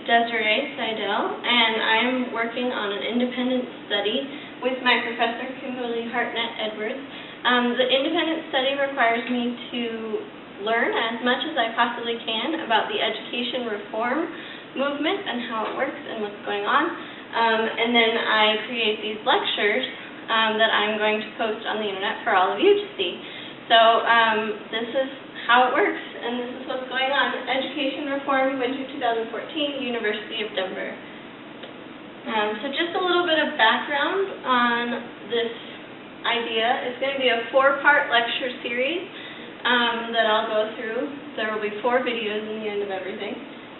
Desiree Seidel, and I am working on an independent study with my professor, Kimberly Hartnett-Edwards. The independent study requires me to learn as much as I possibly can about the education reform movement and how it works and what's going on. And then I create these lectures that I'm going to post on the internet for all of you to see. So this is how it works, and this is what's going on. Education Reform, Winter 2014, University of Denver. So just a little bit of background on this idea. It's going to be a 4-part lecture series that I'll go through. There will be 4 videos in the end of everything.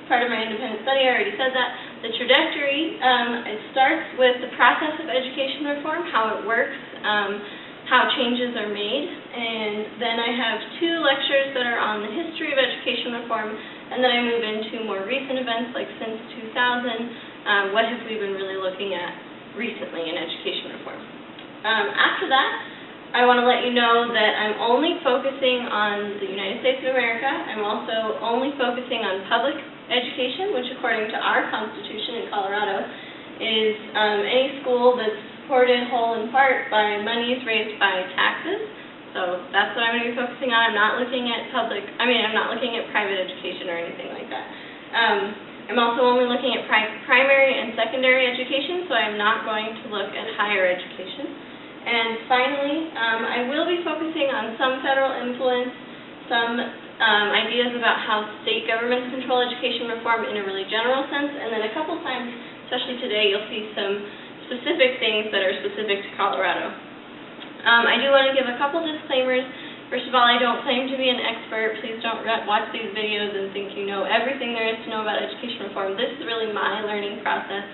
Part of my independent study, I already said that. The trajectory, it starts with the process of education reform, how it works, how changes are made, and then I have 2 lectures that are on the history of education reform, and then I move into more recent events like since 2000, what have we been really looking at recently in education reform. After that, I want to let you know that I'm only focusing on the United States of America. I'm also only focusing on public education, which according to our Constitution in Colorado is any school that's supported whole and part by monies raised by taxes. So that's what I'm going to be focusing on. I'm not looking at I'm not looking at private education or anything like that. I'm also only looking at primary and secondary education, so I'm not going to look at higher education. And finally, I will be focusing on some federal influence, some ideas about how state governments control education reform in a really general sense, and then a couple times, especially today, you'll see some specific things that are specific to Colorado. I do want to give a couple disclaimers. First of all, I don't claim to be an expert. Please don't watch these videos and think you know everything there is to know about education reform. This is really my learning process,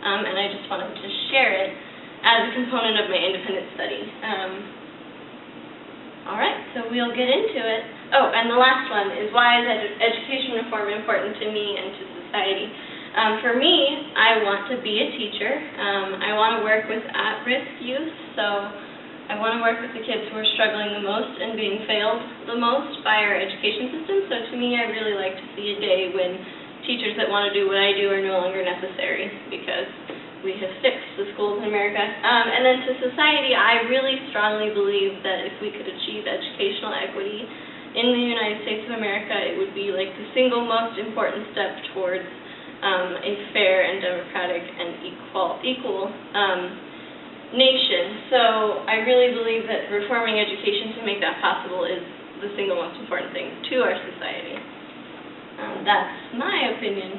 and I just wanted to share it as a component of my independent study. All right, so we'll get into it. Oh, and the last one is, why is education reform important to me and to society? For me, I want to be a teacher. I want to work with at-risk youth, so I want to work with the kids who are struggling the most and being failed the most by our education system. So to me, I really like to see a day when teachers that want to do what I do are no longer necessary, because we have fixed the schools in America. And then to society, I really strongly believe that if we could achieve educational equity in the United States of America, it would be like the single most important step towards a fair and democratic and equal nation. So I really believe that reforming education to make that possible is the single most important thing to our society. That's my opinion.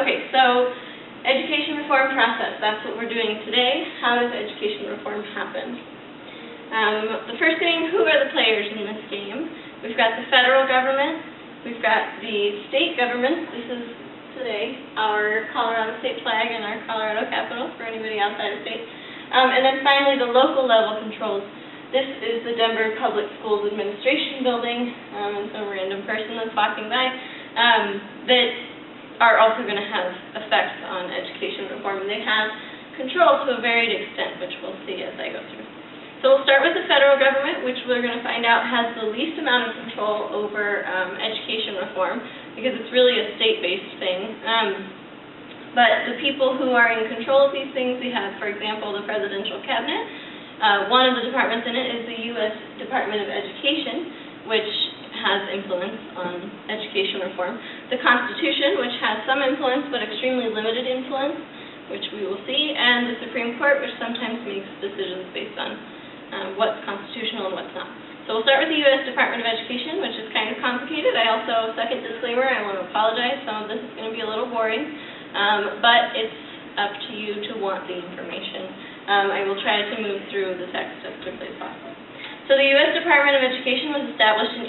Okay, so education reform process, that's what we're doing today. How does education reform happen? The first thing, who are the players in this game? We've got the federal government, we've got the state government. This is today our Colorado state flag and our Colorado Capitol for anybody outside of state. And then finally the local level controls. This is the Denver Public Schools Administration building, and some random person that's walking by, that are also going to have effects on education reform. They have control to a varied extent, which we'll see as I go through. So we'll start with the federal government, which we're going to find out has the least amount of control over education reform, because it's really a state-based thing. But the people who are in control of these things, we have, for example, the presidential cabinet. One of the departments in it is the U.S. Department of Education, which has influence on education reform. The Constitution, which has some influence, but extremely limited influence, which we will see, and the Supreme Court, which sometimes makes decisions based on what's constitutional and what's not. So we'll start with the U.S. Department of Education, which is kind of complicated. I also, second disclaimer, I want to apologize. Some of this is going to be a little boring, but it's up to you to want the information. I will try to move through the text as quickly as possible. So the U.S. Department of Education was established in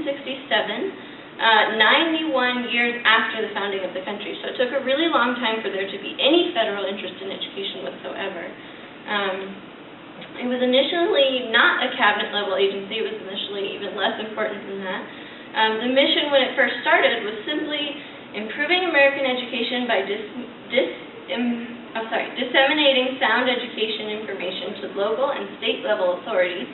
1867, 91 years after the founding of the country. So it took a really long time for there to be any federal interest in education whatsoever. It was initially not a cabinet-level agency. It was initially even less important than that. The mission when it first started was simply improving American education by disseminating sound education information to local and state-level authorities.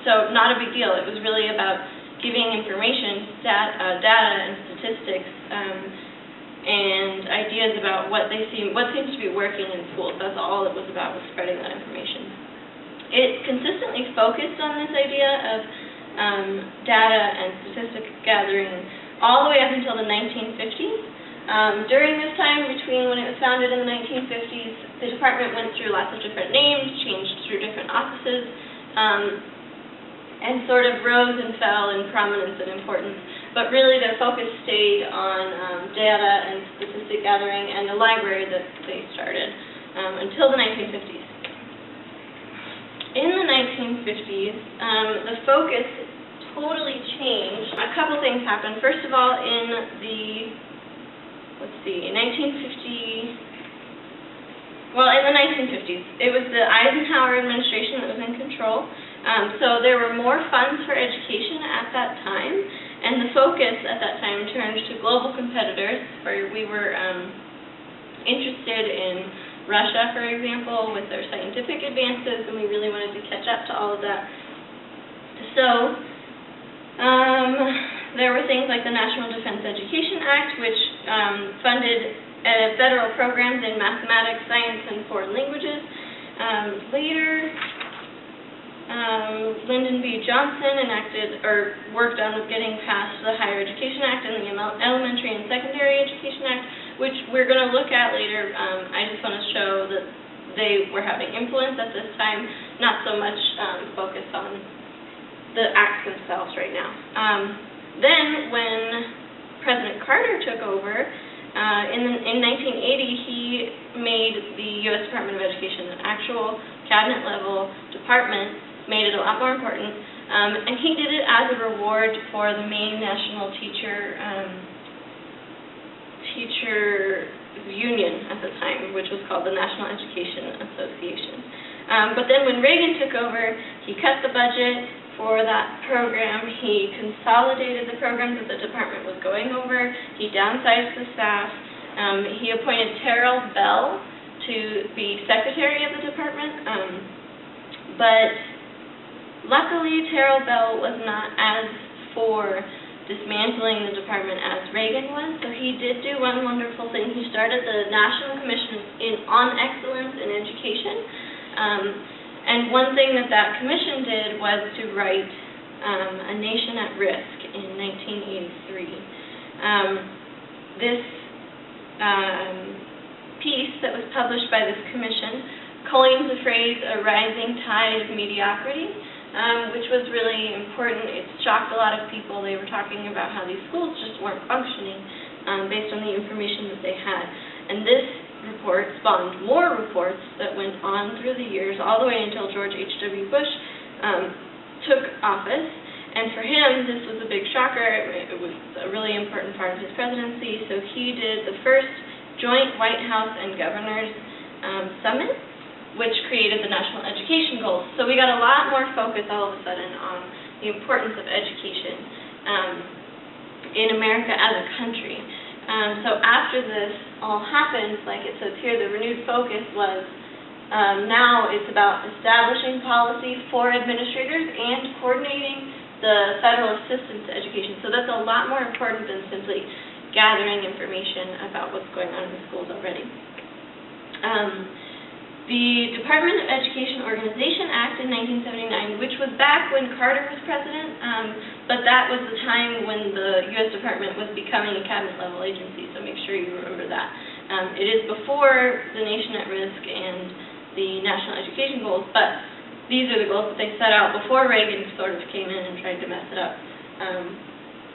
So not a big deal. It was really about giving information, data and statistics and ideas about what seems to be working in schools. That's all it was about, was spreading that information. It consistently focused on this idea of data and statistic gathering all the way up until the 1950s. During this time, between when it was founded in the 1950s, the department went through lots of different names, changed through different offices, and sort of rose and fell in prominence and importance. But really the focus stayed on data and statistic gathering and the library that they started until the 1950s. In the 1950s, the focus totally changed. A couple things happened. First of all, in the 1950s, it was the Eisenhower administration that was in control. So there were more funds for education at that time, and the focus at that time turned to global competitors, where we were interested in Russia, for example, with their scientific advances, and we really wanted to catch up to all of that. So there were things like the National Defense Education Act, which funded federal programs in mathematics, science, and foreign languages. Later, Lyndon B. Johnson worked on getting passed the Higher Education Act and the Elementary and Secondary Education Act, which we're going to look at later. I just want to show that they were having influence at this time, not so much focus on the acts themselves right now. Then, when President Carter took over, in 1980, he made the U.S. Department of Education an actual cabinet-level department, made it a lot more important, and he did it as a reward for the main national teacher union at the time, which was called the National Education Association. But then when Reagan took over, he cut the budget for that program. He consolidated the programs that the department was going over. He downsized the staff. He appointed Terrell Bell to be secretary of the department. But luckily, Terrell Bell was not as for dismantling the department as Reagan was, so he did do one wonderful thing. He started the National Commission on Excellence in Education, and one thing that commission did was to write A Nation at Risk in 1983. This piece that was published by this commission coined the phrase "a rising tide of mediocrity," which was really important. It shocked a lot of people. They were talking about how these schools just weren't functioning based on the information that they had. And this report spawned more reports that went on through the years, all the way until George H.W. Bush took office. And for him, this was a big shocker. It was a really important part of his presidency. So he did the first joint White House and Governors Summit, which created the National Education Goals. So we got a lot more focus all of a sudden on the importance of education in America as a country. So after this all happened, like it says here, the renewed focus was now it's about establishing policy for administrators and coordinating the federal assistance to education. So that's a lot more important than simply gathering information about what's going on in the schools already. The Department of Education Organization Act in 1979, which was back when Carter was president, but that was the time when the U.S. Department was becoming a cabinet-level agency, so make sure you remember that. It is before the Nation at Risk and the National Education Goals, but these are the goals that they set out before Reagan sort of came in and tried to mess it up.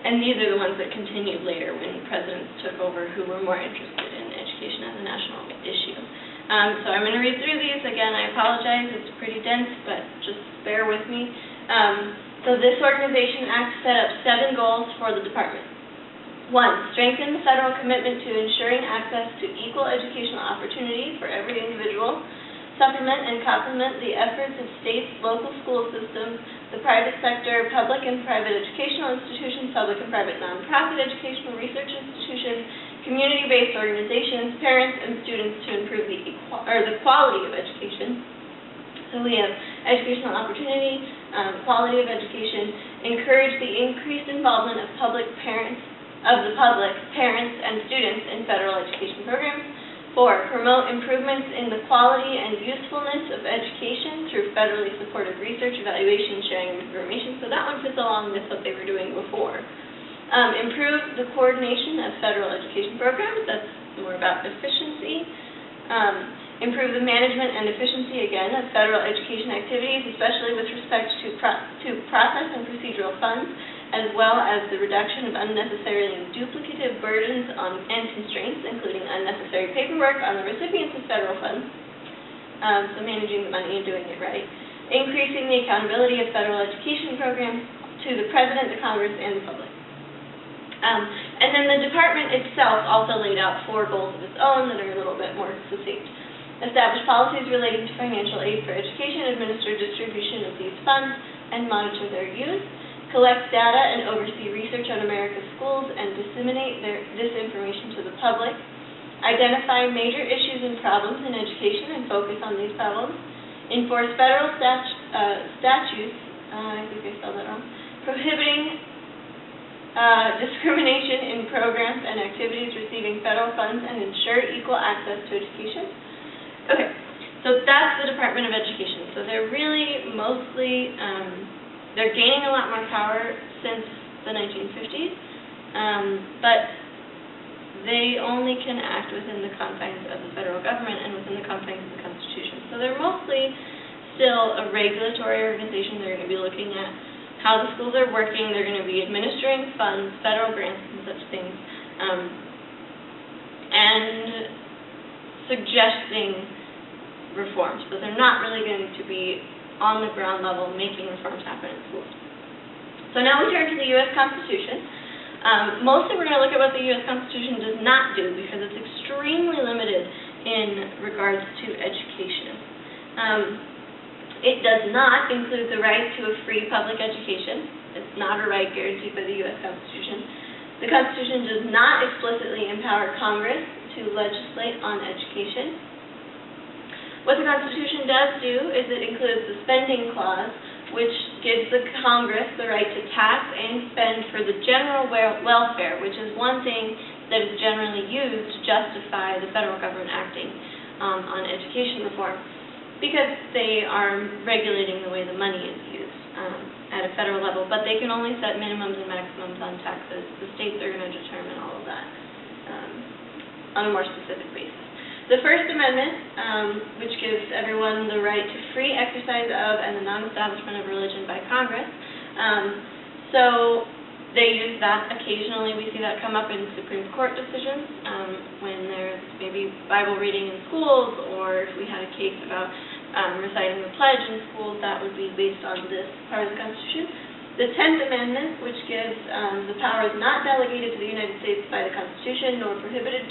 And these are the ones that continued later when presidents took over who were more interested in education as a national issue. So I'm going to read through these. Again, I apologize, it's pretty dense, but just bear with me. So this Organization Act set up 7 goals for the department. 1, strengthen the federal commitment to ensuring access to equal educational opportunity for every individual. Supplement and complement the efforts of states, local school systems, the private sector, public and private educational institutions, public and private nonprofit educational research institutions, community-based organizations, parents, and students to improve the quality of education. So we have educational opportunity, quality of education, encourage the increased involvement of public, parents, of the public, parents, and students in federal education programs. 4, promote improvements in the quality and usefulness of education through federally supported research, evaluation, sharing of information. So that one fits along with what they were doing before. Improve the coordination of federal education programs. That's more about efficiency. Improve the management and efficiency, again, of federal education activities, especially with respect to process and procedural funds, as well as the reduction of unnecessarily duplicative burdens and constraints, including unnecessary paperwork on the recipients of federal funds, so managing the money and doing it right. Increasing the accountability of federal education programs to the President, the Congress, and the public. And then the department itself also laid out 4 goals of its own that are a little bit more succinct. Establish policies relating to financial aid for education, administer distribution of these funds, and monitor their use. Collect data and oversee research on America's schools and disseminate this information to the public. Identify major issues and problems in education and focus on these problems. Enforce federal statutes, I think I spelled that wrong, prohibiting discrimination in programs and activities receiving federal funds and ensure equal access to education. Okay, so that's the Department of Education. So they're really mostly, they're gaining a lot more power since the 1950s, but they only can act within the confines of the federal government and within the confines of the Constitution. So they're mostly still a regulatory organization. They're going to be looking at how the schools are working. They're going to be administering funds, federal grants, and such things, and suggesting reforms, but they're not really going to be on the ground level making reforms happen in schools. So now we turn to the U.S. Constitution. Mostly we're going to look at what the U.S. Constitution does not do because it's extremely limited in regards to education. It does not include the right to a free public education. It's not a right guaranteed by the U.S. Constitution. The Constitution does not explicitly empower Congress to legislate on education. What the Constitution does do is it includes the spending clause, which gives the Congress the right to tax and spend for the general welfare, which is one thing that is generally used to justify the federal government acting on education reform, because they are regulating the way the money is used at a federal level, but they can only set minimums and maximums on taxes. The states are going to determine all of that on a more specific basis. The First Amendment, which gives everyone the right to free exercise of and the non-establishment of religion by Congress. So they use that occasionally. We see that come up in Supreme Court decisions when there's maybe Bible reading in schools, or if we had a case about reciting the pledge in schools, that would be based on this part of the Constitution. The 10th Amendment, which gives the powers not delegated to the United States by the Constitution nor prohibited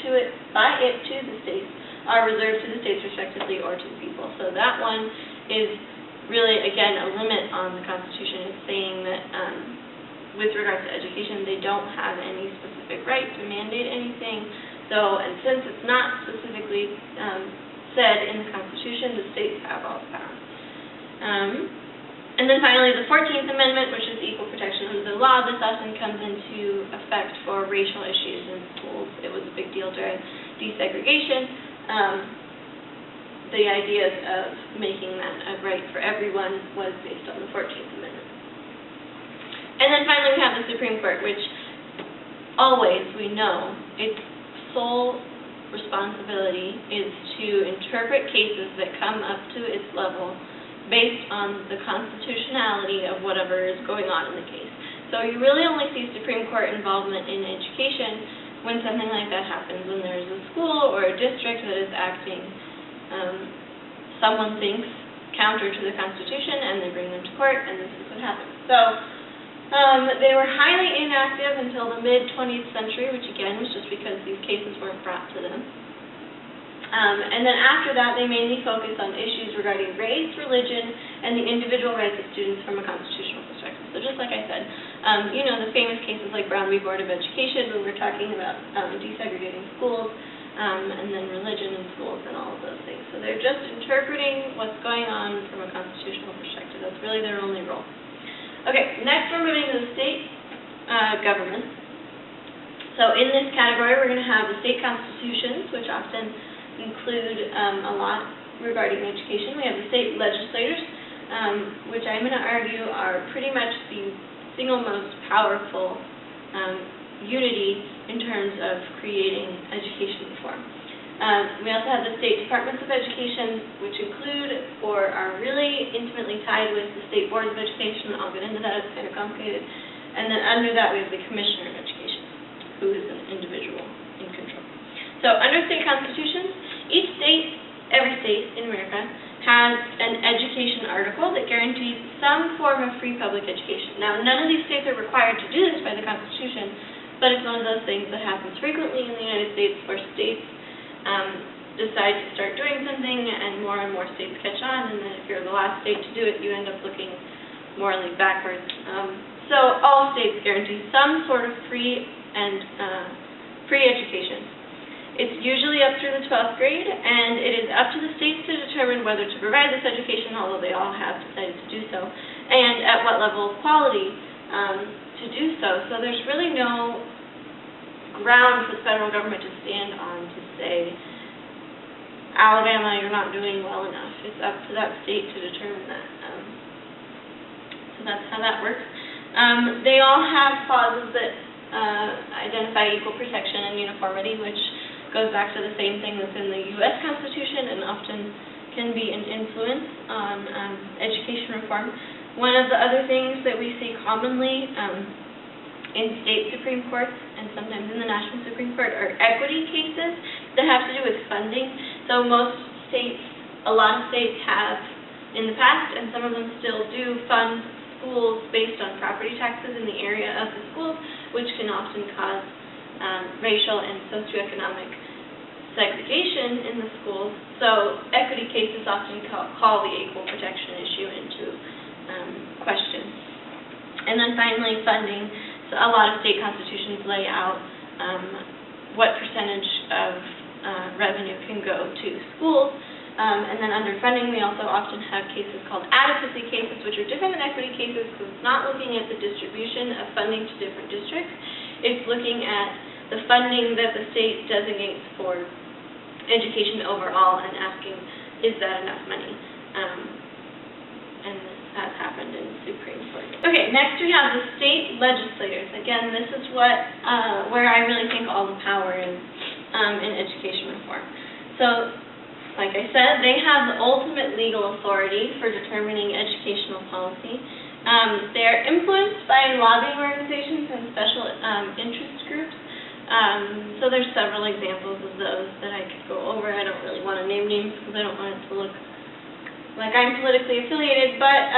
by it to the states, are reserved to the states respectively or to the people. So that one is really, again, a limit on the Constitution. It's saying that with regard to education, they don't have any specific right to mandate anything. So, and since it's not specifically said in the Constitution, the states have all the power. And then finally, the 14th Amendment, which is equal protection under the law. This often comes into effect for racial issues in schools. It was a big deal during desegregation. The idea of making that a right for everyone was based on the 14th Amendment. And then finally we have the Supreme Court, which always, we know, its sole responsibility is to interpret cases that come up to its level based on the constitutionality of whatever is going on in the case. So you really only see Supreme Court involvement in education when something like that happens, when there's a school or a district that is acting, someone thinks, counter to the Constitution, and they bring them to court, and this is what happens. So they were highly inactive until the mid-20th century, which again was just because these cases weren't brought to them. And then after that, they mainly focused on issues regarding race, religion, and the individual rights of students from a constitutional perspective. So just like I said, you know, the famous cases like Brown v. Board of Education, when we're talking about desegregating schools, and then religion in schools and all of those things. So they're just interpreting what's going on from a constitutional perspective. That's really their only role. Okay, next we're moving to the state government. So in this category, we're going to have the state constitutions, which often include a lot regarding education. We have the state legislators, which I'm going to argue are pretty much the single most powerful unity in terms of creating education reform. We also have the state departments of education, which include or are really intimately tied with the state boards of education. I'll get into that, it's kind of complicated. And then under that, we have the commissioner of education, who is an individual in control. So under state constitutions, each state, every state in America, has an education article that guarantees some form of free public education. Now, none of these states are required to do this by the Constitution, but it's one of those things that happens frequently in the United States where states decide to start doing something and more states catch on, and then if you're the last state to do it, you end up looking morally backwards. So all states guarantee some sort of free education. It's usually up through the 12th grade, and it is up to the states to determine whether to provide this education, although they all have decided to do so, and at what level of quality to do so. So there's really no ground for the federal government to stand on to say, Alabama, you're not doing well enough. It's up to that state to determine that. So that's how that works. They all have clauses that identify equal protection and uniformity, which goes back to the same thing that's in the U.S. Constitution and often can be an influence on education reform. One of the other things that we see commonly in state Supreme Courts and sometimes in the National Supreme Court are equity cases that have to do with funding. So most states, a lot of states have in the past, and some of them still do, fund schools based on property taxes in the area of the schools, which can often cause racial and socioeconomic segregation in the schools. So equity cases often call the equal protection issue into question. And then finally, funding. So a lot of state constitutions lay out what percentage of revenue can go to schools. And then under funding, we also often have cases called adequacy cases, which are different than equity cases because it's not looking at the distribution of funding to different districts. It's looking at the funding that the state designates for education overall and asking, is that enough money? And this has happened in the Supreme Court. Okay, next we have the state legislators. Again, this is where I really think all the power is in education reform. So, like I said, they have the ultimate legal authority for determining educational policy. They are influenced by lobbying organizations and special interest groups. So there's several examples of those that I could go over. I don't really want to name names because I don't want it to look like I'm politically affiliated, but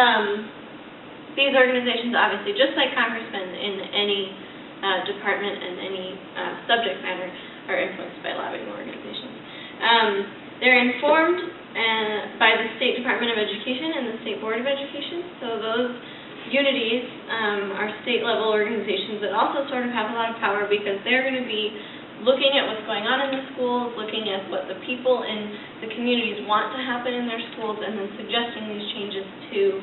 these organizations, obviously, just like congressmen in any department and any subject matter, are influenced by lobbying organizations. They're informed by the State Department of Education and the State Board of Education. So those unities are state-level organizations that also sort of have a lot of power because they're going to be looking at what's going on in the schools, looking at what the people in the communities want to happen in their schools, and then suggesting these changes to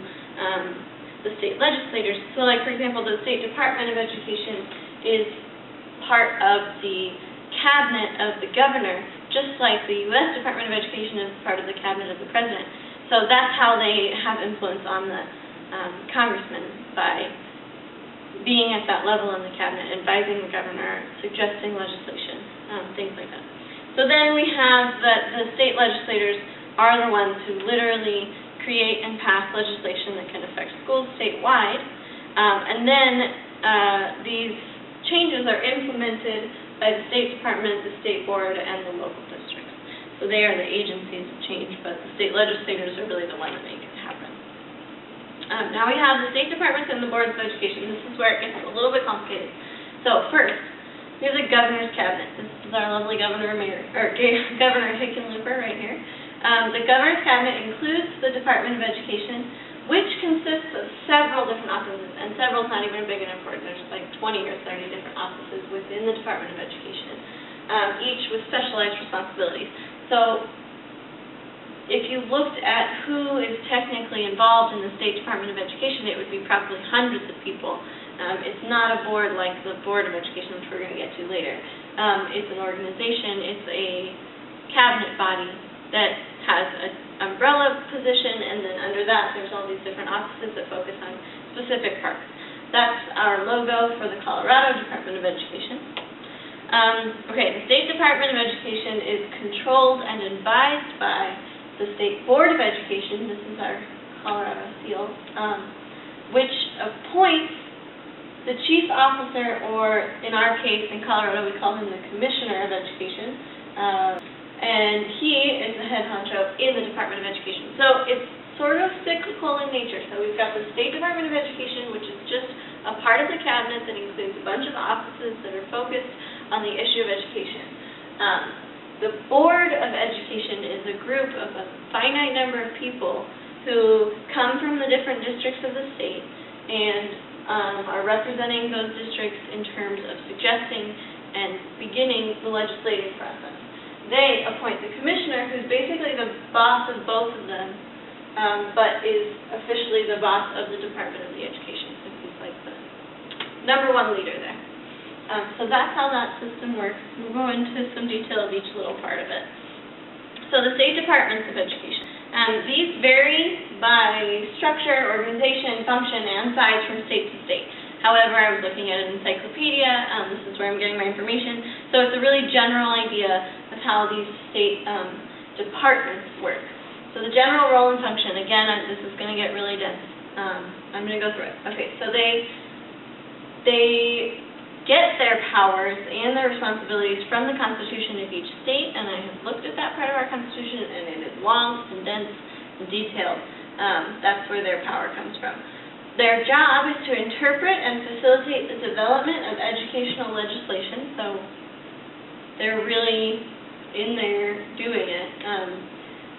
the state legislators. So like, for example, the State Department of Education is part of the cabinet of the governor, just like the U.S. Department of Education is part of the cabinet of the president. So that's how they have influence on the congressmen, by being at that level in the cabinet, advising the governor, suggesting legislation, things like that. So then we have that the state legislators are the ones who literally create and pass legislation that can affect schools statewide, and then these changes are implemented by the State Department, the State Board, and the local districts. So they are the agencies of change, but the state legislators are really the ones that make it happen. Now we have the State Departments and the Boards of Education. This is where it gets a little bit complicated. So first, here's the governor's cabinet. This is our lovely Governor Hickenlooper right here. The governor's cabinet includes the Department of Education, which consists of several different offices, and several is not even a big enough word. There's like 20 or 30 different offices within the Department of Education, each with specialized responsibilities. So if you looked at who is technically involved in the State Department of Education, it would be probably hundreds of people It's not a board like the Board of Education, which we're going to get to later. It's an organization, it's a cabinet body that has an umbrella position, and then under that there's all these different offices that focus on specific parts. That's our logo for the Colorado Department of Education. The State Department of Education is controlled and advised by the State Board of Education. This is our Colorado seal, which appoints the chief officer, or in our case, in Colorado, we call him the Commissioner of Education, and he is the head honcho in the Department of Education. So it's sort of cyclical in nature. So we've got the State Department of Education, which is just a part of the cabinet that includes a bunch of offices that are focused on the issue of education. The Board of Education is a group of a finite number of people who come from the different districts of the state and are representing those districts in terms of suggesting and beginning the legislative process. They appoint the commissioner, who's basically the boss of both of them, but is officially the boss of the Department of the Education. So he's like the #1 leader there. So that's how that system works. We'll go into some detail of each little part of it. So the state departments of education. These vary by structure, organization, function, and size from state to state. However, I was looking at an encyclopedia. This is where I'm getting my information. So it's a really general idea of how these state departments work. So the general role and function, again, this is going to get really dense. I'm going to go through it. Okay, so they get their powers and their responsibilities from the Constitution of each state, and I have looked at that part of our Constitution, and it is long and dense and detailed. That's where their power comes from. Their job is to interpret and facilitate the development of educational legislation, so they're really in there doing it.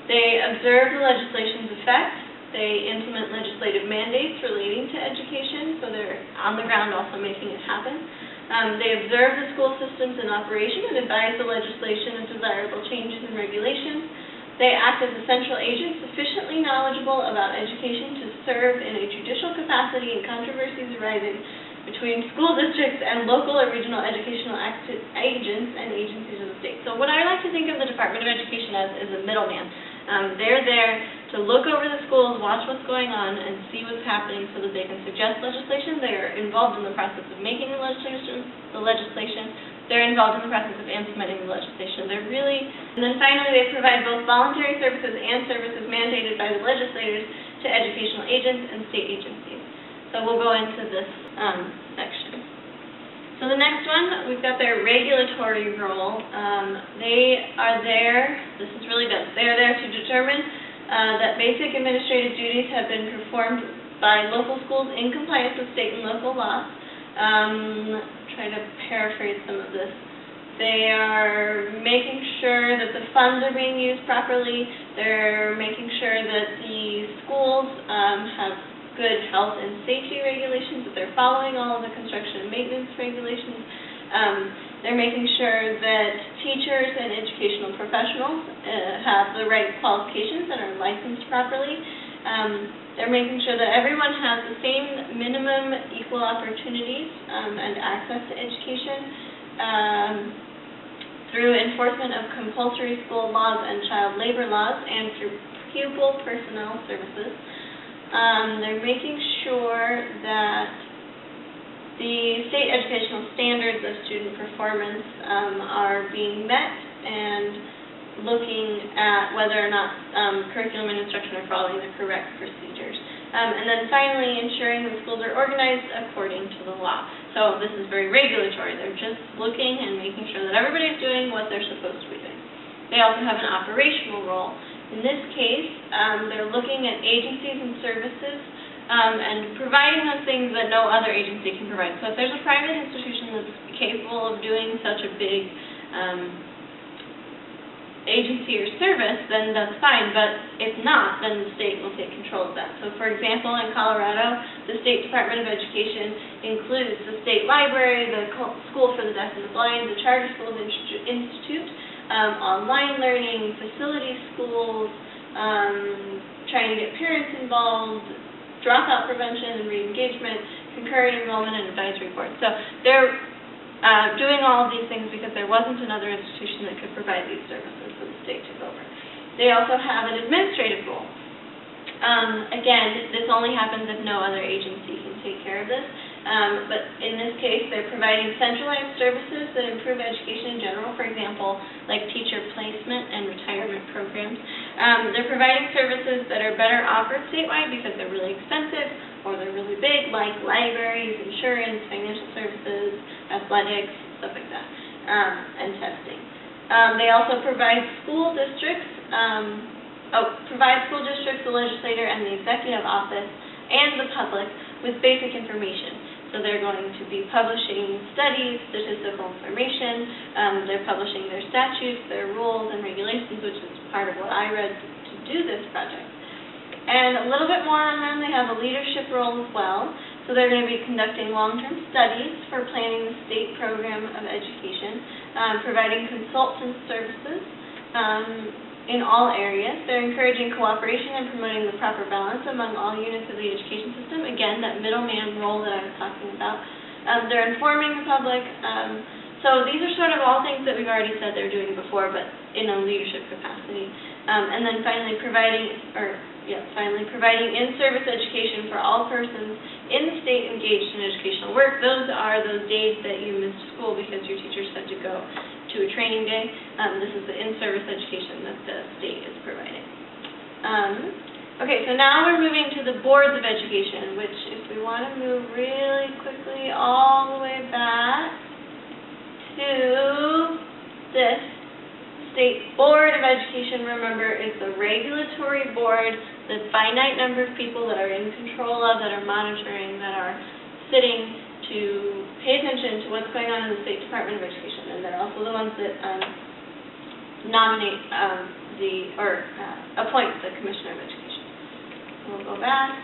They observe the legislation's effect. They implement legislative mandates relating to education, so they're on the ground also making it happen. They observe the school systems in operation and advise the legislation of desirable changes and regulations. They act as a central agent sufficiently knowledgeable about education to serve in a judicial capacity in controversies arising between school districts and local or regional educational agents and agencies of the state. So what I like to think of the Department of Education as is a middleman. They're there to look over the schools, watch what's going on, and see what's happening so that they can suggest legislation. They are involved in the process of making the legislation. They're involved in the process of implementing the legislation. And then finally, they provide both voluntary services and services mandated by the legislators to educational agents and state agencies. So we'll go into this section. So the next one, we've got their regulatory role. They are there, this is really dense, they are there to determine that basic administrative duties have been performed by local schools in compliance with state and local law. Try to paraphrase some of this. They are making sure that the funds are being used properly. They're making sure that the schools have good health and safety regulations, that they're following all of the construction and maintenance regulations. They're making sure that teachers and educational professionals have the right qualifications and are licensed properly. They're making sure that everyone has the same minimum equal opportunities and access to education through enforcement of compulsory school laws and child labor laws and through pupil personnel services. They're making sure that the state educational standards of student performance are being met and looking at whether or not curriculum and instruction are following the correct procedures. And then finally, ensuring the schools are organized according to the law. So this is very regulatory. They're just looking and making sure that everybody's doing what they're supposed to be doing. They also have an operational role. In this case, they're looking at agencies and services and providing those things that no other agency can provide. So if there's a private institution that's capable of doing such a big agency or service, then that's fine, but if not, then the state will take control of that. So for example, in Colorado, the State Department of Education includes the State Library, the School for the Deaf and the Blind, the Charter Schools Institute, online learning, facility schools, trying to get parents involved, dropout prevention and re-engagement, concurrent enrollment and advisory board. So they're doing all of these things because there wasn't another institution that could provide these services, so the state took over. They also have an administrative role. Again, this only happens if no other agency can take care of this. But in this case, they're providing centralized services that improve education in general, for example, like teacher placement and retirement programs. They're providing services that are better offered statewide because they're really expensive or they're really big, like libraries, insurance, financial services, athletics, stuff like that, and testing. They also provide school districts, the legislator, and the executive office, and the public with basic information. So they're going to be publishing studies, statistical information, they're publishing their statutes, their rules and regulations, which is part of what I read to do this project. And a little bit more on them, they have a leadership role as well. So they're going to be conducting long-term studies for planning the state program of education, providing consultant services in all areas. They're encouraging cooperation and promoting the proper balance among all units of the education system. Again, that middleman role that I was talking about. They're informing the public. So these are sort of all things that we've already said they're doing before, but in a leadership capacity. And then finally providing in-service education for all persons in the state engaged in educational work. Those are those days that you missed school because your teachers had to go to a training day. This is the in-service education that the state is providing. Okay, so now we're moving to the boards of education, which if we want to move really quickly all the way back to this State Board of Education, remember, is the regulatory board, the finite number of people that are in control of, that are monitoring, that are sitting to pay attention to what's going on in the State Department of Education, and they're also the ones that nominate appoint the Commissioner of Education. We'll go back.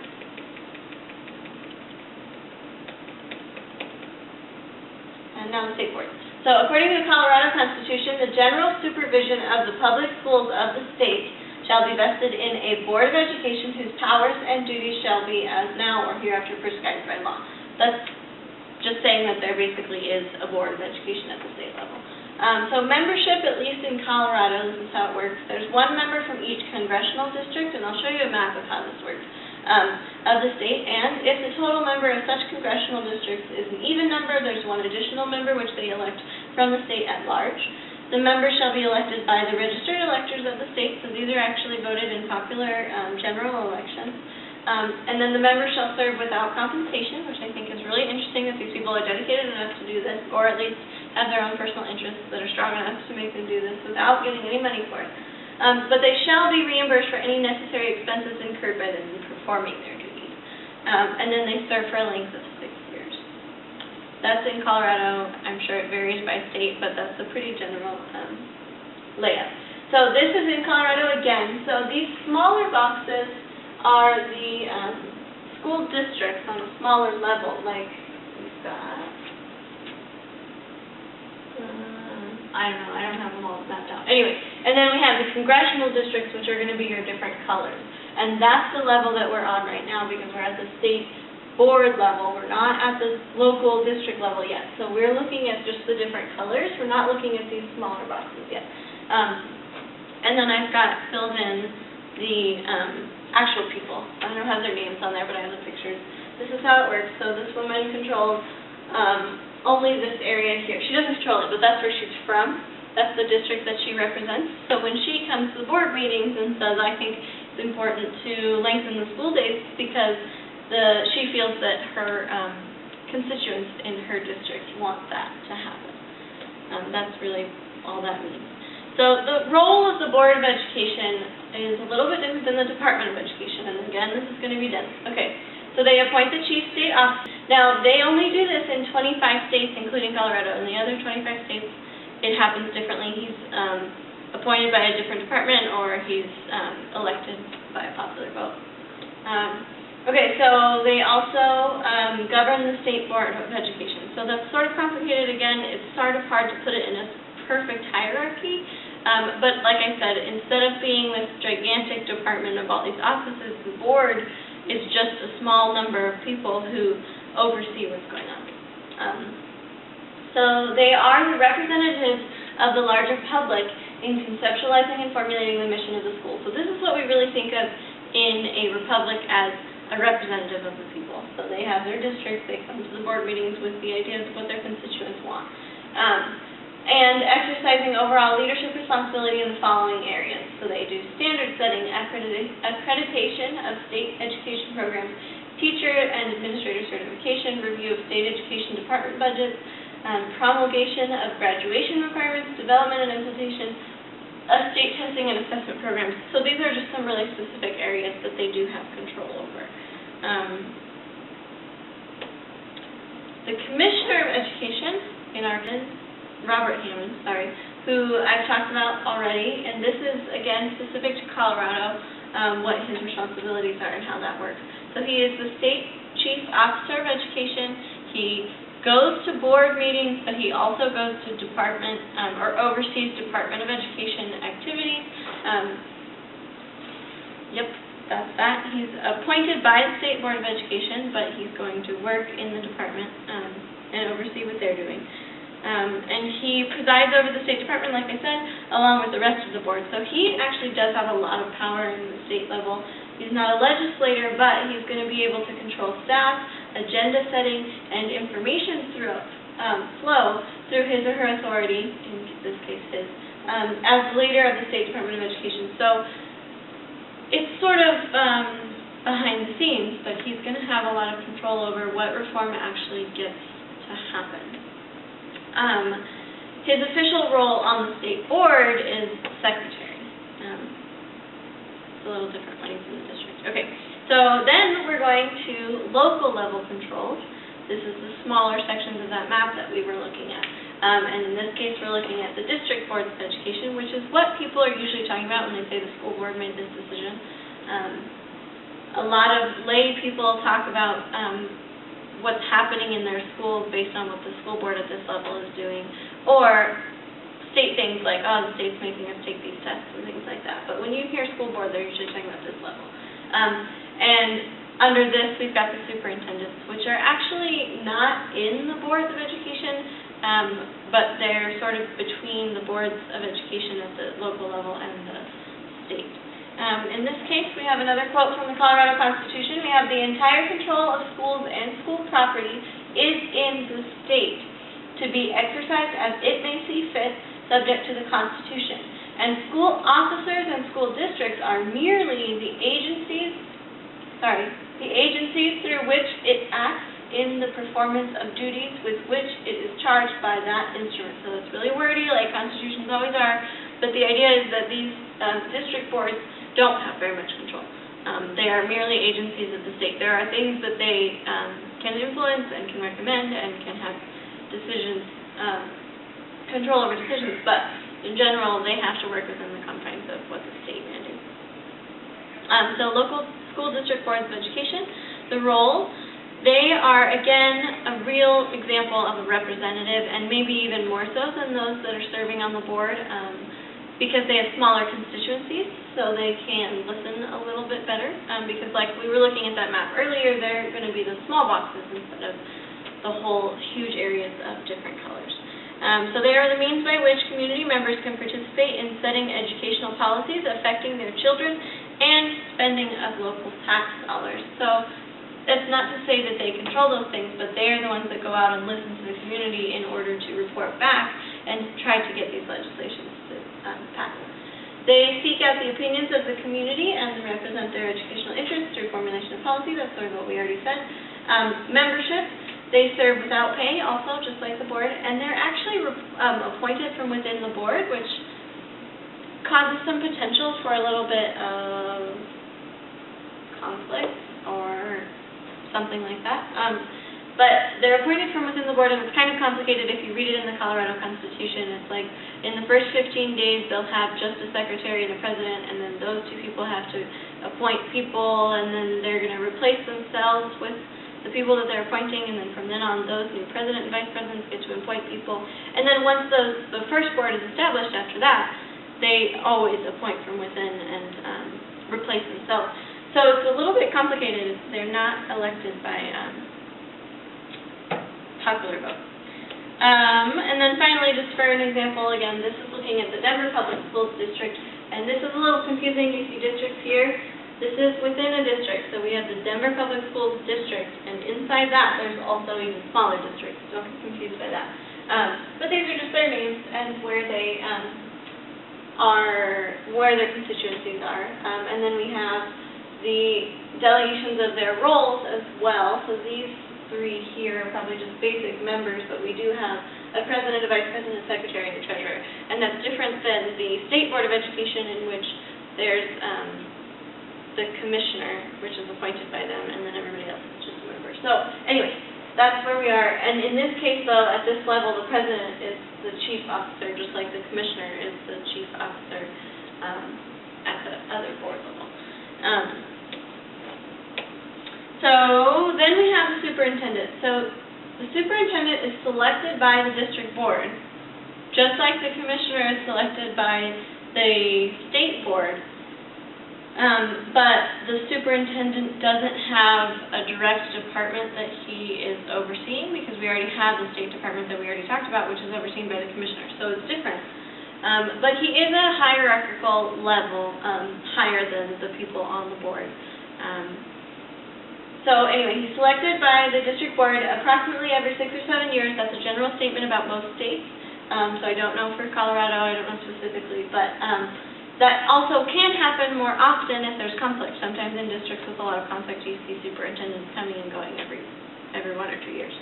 And now the State Board. So according to the Colorado Constitution, the general supervision of the public schools of the state shall be vested in a Board of Education whose powers and duties shall be as now or hereafter prescribed by law. That's just saying that there basically is a Board of Education at the state level. So membership, at least in Colorado, this is how it works. There's one member from each congressional district, and I'll show you a map of how this works, of the state. And if the total number of such congressional districts is an even number, there's one additional member which they elect from the state at large. The members shall be elected by the registered electors of the state, so these are actually voted in popular general elections. And then the members shall serve without compensation, which I think is really interesting that these people are dedicated enough to do this, or at least have their own personal interests that are strong enough to make them do this without getting any money for it. But they shall be reimbursed for any necessary expenses incurred by them in performing their duties. And then they serve for a length of 6 years. That's in Colorado. I'm sure it varies by state, but that's a pretty general layout. So this is in Colorado again. So these smaller boxes are the school districts on a smaller level, like we've got. I don't know, I don't have them all mapped out. Anyway, and then we have the congressional districts, which are going to be your different colors. And that's the level that we're on right now because we're at the state board level. We're not at the local district level yet. So we're looking at just the different colors. We're not looking at these smaller boxes yet. And then I've got filled in the actual people. I don't have their names on there, but I have the pictures. This is how it works. So this woman controls only this area here. She doesn't control it, but that's where she's from. That's the district that she represents. So when she comes to the board meetings and says, I think it's important to lengthen the school days because she feels that her constituents in her district want that to happen. That's really all that means. So the role of the Board of Education is a little bit different than the Department of Education, and again, this is going to be dense. Okay. So they appoint the chief state officer. Now, they only do this in 25 states, including Colorado. In the other 25 states, it happens differently. He's appointed by a different department, or he's elected by a popular vote. Okay, so they also govern the State Board of Education. So that's sort of complicated. Again, it's sort of hard to put it in a perfect hierarchy. But like I said, instead of being this gigantic department of all these offices, the board is just a small number of people who oversee what's going on. So they are the representatives of the larger public in conceptualizing and formulating the mission of the school. So this is what we really think of in a republic as a representative of the people. So they have their districts, they come to the board meetings with the ideas of what their constituents want. And exercising overall leadership responsibility in the following areas. So they do standard setting, accreditation of state education programs, teacher and administrator certification, review of state education department budgets, promulgation of graduation requirements, development and implementation of state testing and assessment programs. So these are just some really specific areas that they do have control over. The Commissioner of Education in our Robert Hammond, who I've talked about already, and this is, again, specific to Colorado, what his responsibilities are and how that works. So he is the State Chief Officer of Education. He goes to board meetings, but he also goes to department, or oversees Department of Education activities. Yep, that's that. He's appointed by the State Board of Education, but he's going to work in the department and oversee what they're doing. And he presides over the State Department, like I said, along with the rest of the board. So he actually does have a lot of power in the state level. He's not a legislator, but he's going to be able to control staff, agenda setting, and information flow through his or her authority, in this case his, as leader of the State Department of Education. So it's sort of behind the scenes, but he's going to have a lot of control over what reform actually gets to happen. His official role on the state board is secretary. It's a little different when he's in the district. Okay, so then we're going to local level controls. This is the smaller sections of that map that we were looking at. And in this case, we're looking at the district boards of education, which is what people are usually talking about when they say the school board made this decision. A lot of lay people talk about what's happening in their school based on what the school board at this level is doing, or state things like, oh, the state's making us take these tests and things like that. But when you hear school board, they're usually talking about this level. And under this, we've got the superintendents, which are actually not in the boards of education, but they're sort of between the boards of education at the local level and the state. In this case, we have another quote from the Colorado Constitution. We have the entire control of schools and school property is in the state to be exercised as it may see fit, subject to the Constitution. And school officers and school districts are merely the agencies through which it acts in the performance of duties with which it is charged by that instrument. So it's really wordy, like constitutions always are, but the idea is that these district boards don't have very much control. They are merely agencies of the state. There are things that they can influence and can recommend and can have decisions, control over decisions, but in general, they have to work within the confines of what the state mandates. So local school district boards of education, the role, they are, again, a real example of a representative, and maybe even more so than those that are serving on the board, because they have smaller constituencies, so they can listen a little bit better, because like we were looking at that map earlier, they're going to be the small boxes instead of the whole huge areas of different colors. So they are the means by which community members can participate in setting educational policies affecting their children and spending of local tax dollars. So that's not to say that they control those things, but they are the ones that go out and listen to the community in order to report back and try to get these legislations to pass. They seek out the opinions of the community and represent their educational interests through formulation of policy. That's sort of what we already said. Membership, they serve without pay also, just like the board, and they're actually appointed from within the board, which causes some potential for a little bit of conflict or something like that. But they're appointed from within the board, and it's kind of complicated if you read it in the Colorado Constitution. It's like in the first 15 days they'll have just a secretary and a president, and then those two people have to appoint people, and then they're going to replace themselves with the people that they're appointing, and then from then on those new president and vice presidents get to appoint people. And then once the first board is established after that, they always appoint from within and replace themselves. So it's a little bit complicated. They're not elected by popular vote. And then finally, just for an example, again, this is looking at the Denver Public Schools District, and this is a little confusing. You see districts here. This is within a district, so we have the Denver Public Schools District, and inside that there's also even smaller districts. Don't get confused by that. But these are just their names and where they where their constituencies are. And then we have the delegations of their roles as well. So these three here are probably just basic members, but we do have a president, a vice president, a secretary, and a treasurer. And that's different than the State Board of Education, in which there's the commissioner, which is appointed by them, and then everybody else is just a member. So anyway, that's where we are. And in this case, though, at this level, the president is the chief officer, just like the commissioner is the chief officer at the other board level. So then we have the superintendent. So the superintendent is selected by the district board, just like the commissioner is selected by the state board. But the superintendent doesn't have a direct department that he is overseeing, because we already have the state department that we already talked about, which is overseen by the commissioner. So it's different. But he is a hierarchical level, higher than the people on the board. So anyway, he's selected by the district board approximately every 6 or 7 years. That's a general statement about most states. So I don't know for Colorado, I don't know specifically, but that also can happen more often if there's conflict. Sometimes in districts with a lot of conflict, you see superintendents coming and going every 1 or 2 years.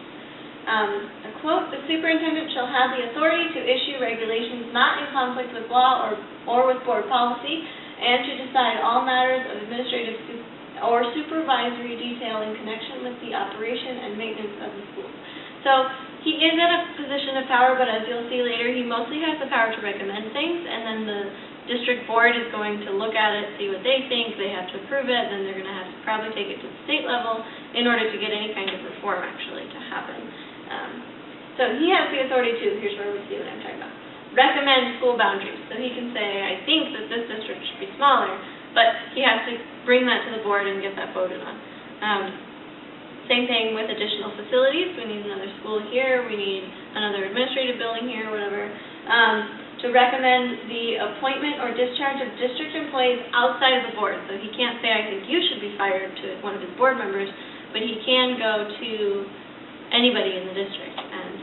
A quote, "The superintendent shall have the authority to issue regulations not in conflict with law or with board policy, and to decide all matters of administrative or supervisory detail in connection with the operation and maintenance of the schools." So he is in a position of power, but as you'll see later, he mostly has the power to recommend things, and then the district board is going to look at it, see what they think, they have to approve it, then they're going to have to probably take it to the state level in order to get any kind of reform actually to happen. So he has the authority to, here's where we see what I'm talking about, recommend school boundaries. So he can say, I think that this district should be smaller, but he has to bring that to the board and get that voted on. Same thing with additional facilities. We need another school here, we need another administrative building here, whatever. To recommend the appointment or discharge of district employees outside of the board. So he can't say, I think you should be fired, to one of his board members, but he can go to anybody in the district and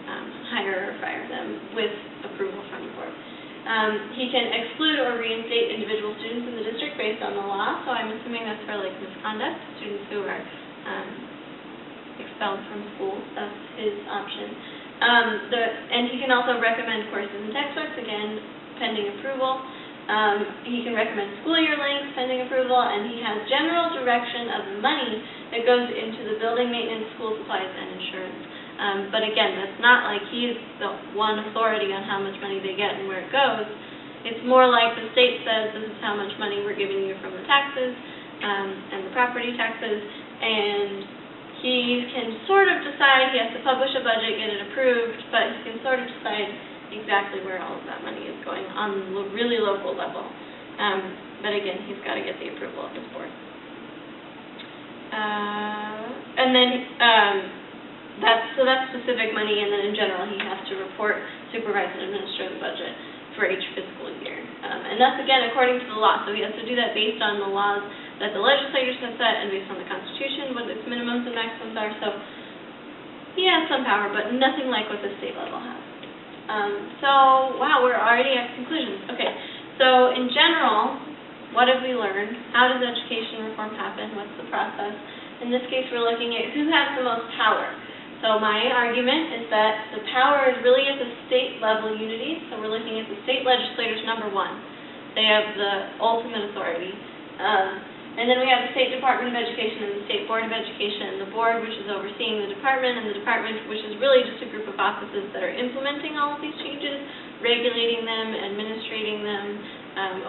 hire or fire them with approval from the board. He can exclude or reinstate individual students in the district based on the law, so I'm assuming that's for like misconduct, students who are expelled from school. That's his option. And he can also recommend courses and textbooks, again, pending approval. He can recommend school year length, pending approval, and he has general direction of the money that goes into the building maintenance, school supplies, and insurance. But again, that's not like he's the one authority on how much money they get and where it goes. It's more like the state says, this is how much money we're giving you from the taxes and the property taxes, and he can sort of decide, he has to publish a budget, get it approved, but he can sort of decide exactly where all of that money is going on the really local level. But again, he's got to get the approval of his board. And then that's specific money, and then in general he has to report, supervise, and administer the budget for each fiscal year. And that's, again, according to the law. So he has to do that based on the laws that the legislators have set and based on the Constitution, what its minimums and maximums are. So he has some power, but nothing like what the state level has. So, wow, we're already at conclusions. Okay, so in general, what have we learned? How does education reform happen? What's the process? In this case, we're looking at who has the most power. So my argument is that the power is really at the state level unity. So we're looking at the state legislators, number one. They have the ultimate authority. And then we have the State Department of Education and the State Board of Education, and the board, which is overseeing the department, and the department, which is really just a group of offices that are implementing all of these changes, regulating them, administrating them,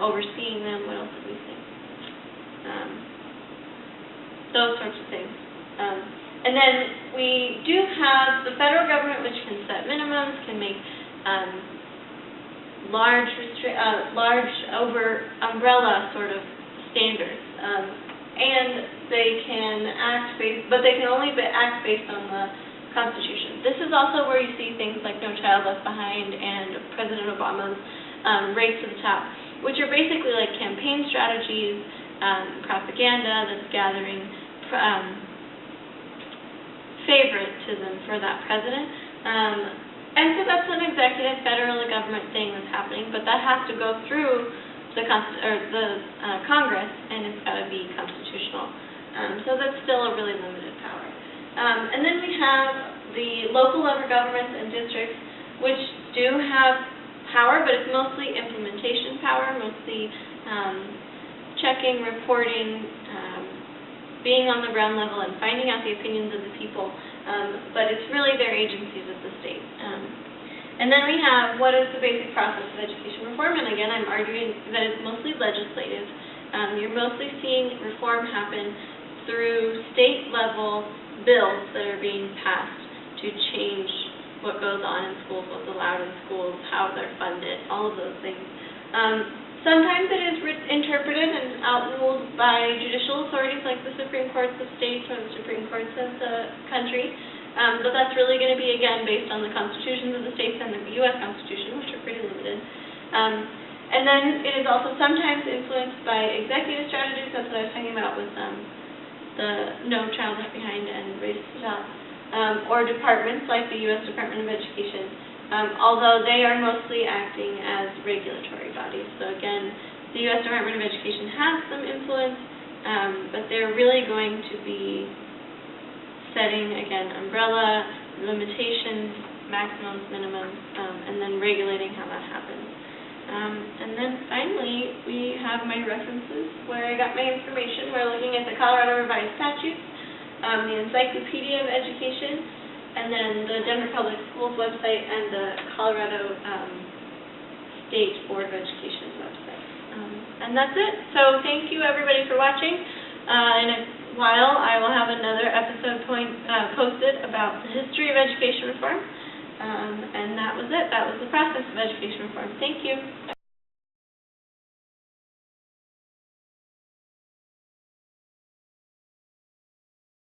overseeing them. What else did we say? Those sorts of things. And then we do have the federal government, which can set minimums, can make large over umbrella sort of standards, and they can act but they can only act based on the Constitution. This is also where you see things like No Child Left Behind and President Obama's Race to the Top, which are basically like campaign strategies, propaganda that's gathering favoritism for that president. And so that's an executive federal government thing that's happening, but that has to go through the Congress, and it's got to be constitutional. So that's still a really limited power. And then we have the local level governments and districts, which do have power, but it's mostly implementation power, mostly checking, reporting, being on the ground level and finding out the opinions of the people. But it's really their agencies at the state. And then we have what is the basic process of education reform, and again I'm arguing that it's mostly legislative. You're mostly seeing reform happen through state level bills that are being passed to change what goes on in schools, what's allowed in schools, how they're funded, all of those things. Sometimes it is interpreted and outruled by judicial authorities like the Supreme Courts of states or the Supreme Courts of the country, but that's really going to be, again, based on the constitutions of the states and the U.S. Constitution, which are pretty limited. And then it is also sometimes influenced by executive strategies. That's what I was talking about with the No Child Left Behind and Race to the Top, or departments like the U.S. Department of Education, although they are mostly acting as regulatory bodies. So again, the U.S. Department of Education has some influence, but they're really going to be setting, again, umbrella, limitations, maximums, minimums, and then regulating how that happens. And then finally, we have my references where I got my information. We're looking at the Colorado Revised Statutes, the Encyclopedia of Education, and then the Denver Public Schools website and the Colorado State Board of Education website. And that's it. So thank you everybody for watching. In a while I will have another episode posted about the history of education reform. And that was it. That was the process of education reform. Thank you.